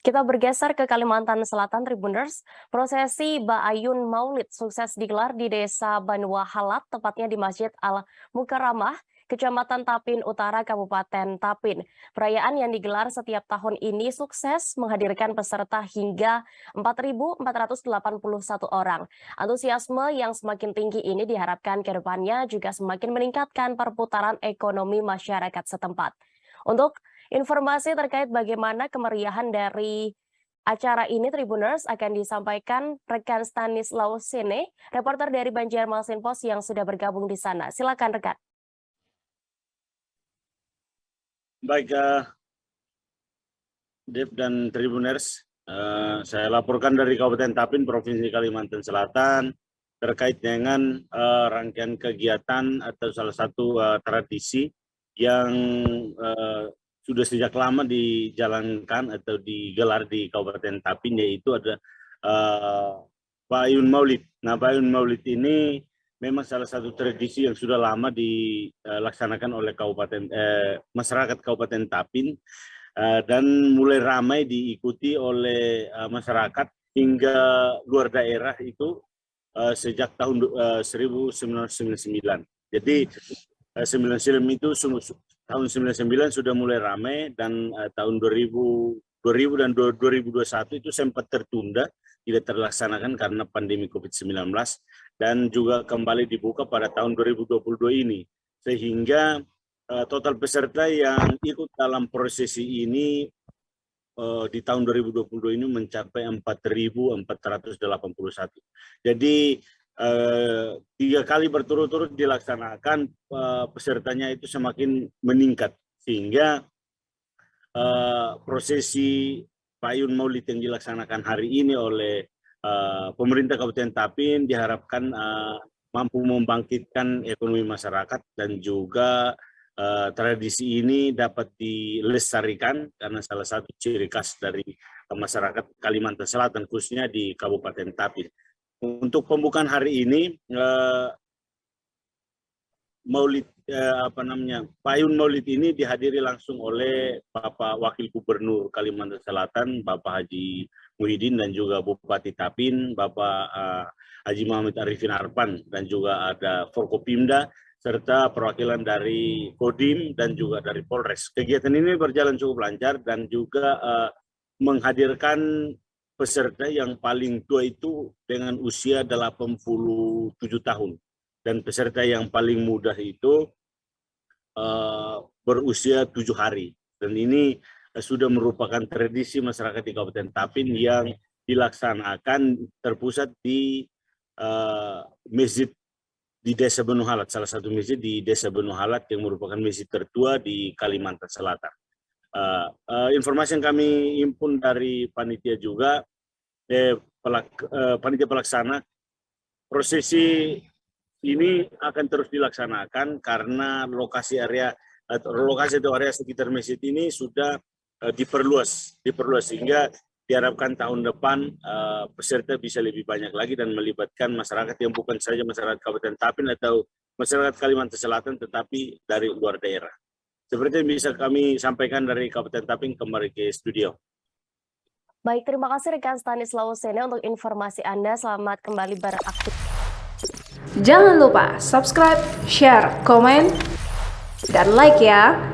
Kita bergeser ke Kalimantan Selatan, Tribuners. Prosesi Ba'ayun Maulid sukses digelar di Desa Banua Halat, tepatnya di Masjid Al-Mukarramah, Kecamatan Tapin Utara, Kabupaten Tapin. Perayaan yang digelar setiap tahun ini sukses menghadirkan peserta hingga 4.481 orang. Antusiasme yang semakin tinggi ini diharapkan ke depannya juga semakin meningkatkan perputaran ekonomi masyarakat setempat. Untuk informasi terkait bagaimana kemeriahan dari acara ini, Tribuners, akan disampaikan rekan Stanislaus Sene, reporter dari Banjarmasin Post yang sudah bergabung di sana. Silakan rekan. Baik, Dev dan Tribuners, saya laporkan dari Kabupaten Tapin, Provinsi Kalimantan Selatan, terkait dengan rangkaian kegiatan atau salah satu tradisi yang sudah sejak lama dijalankan atau digelar di Kabupaten Tapin, yaitu ada Ba'ayun Maulid. Nah, Ba'ayun Maulid ini memang salah satu tradisi yang sudah lama dilaksanakan oleh masyarakat Kabupaten Tapin, dan mulai ramai diikuti oleh masyarakat hingga luar daerah itu sejak tahun 1999. Jadi 99 itu tahun 99 sudah mulai ramai, dan tahun 2000 dan 2021 itu sempat tertunda, tidak terlaksanakan karena pandemi COVID-19, dan juga kembali dibuka pada tahun 2022 ini. Sehingga total peserta yang ikut dalam prosesi ini di tahun 2022 ini mencapai 4.481. Jadi 3 kali berturut-turut dilaksanakan, pesertanya itu semakin meningkat, sehingga prosesi Ba'ayun Maulid yang dilaksanakan hari ini oleh pemerintah Kabupaten Tapin diharapkan mampu membangkitkan ekonomi masyarakat, dan juga tradisi ini dapat dilestarikan karena salah satu ciri khas dari masyarakat Kalimantan Selatan, khususnya di Kabupaten Tapin. Untuk pembukaan hari ini, Ba'ayun Maulid ini dihadiri langsung oleh Bapak Wakil Gubernur Kalimantan Selatan, Bapak Haji Muhyiddin, dan juga Bupati Tapin, Bapak Haji Muhammad Arifin Arpan, dan juga ada Forkopimda, serta perwakilan dari Kodim dan juga dari Polres. Kegiatan ini berjalan cukup lancar dan juga menghadirkan peserta yang paling tua itu dengan usia 87 tahun. Dan peserta yang paling muda itu berusia 7 hari. Dan ini sudah merupakan tradisi masyarakat di Kabupaten Tapin yang dilaksanakan terpusat di masjid di Desa Banua Halat, salah satu masjid di Desa Banua Halat yang merupakan masjid tertua di Kalimantan Selatan. Informasi yang kami himpun dari panitia juga, panitia pelaksana, prosesi ini akan terus dilaksanakan karena lokasi atau area sekitar masjid ini sudah diperluas, sehingga diharapkan tahun depan peserta bisa lebih banyak lagi dan melibatkan masyarakat yang bukan saja masyarakat Kabupaten Tapin atau masyarakat Kalimantan Selatan, tetapi dari luar daerah. Seperti yang bisa kami sampaikan dari Kabupaten Tapin, kembali ke studio. Baik, terima kasih rekan Stanislaus Sene untuk informasi Anda. Selamat kembali beraktif. Jangan lupa subscribe, share, komen, dan like ya.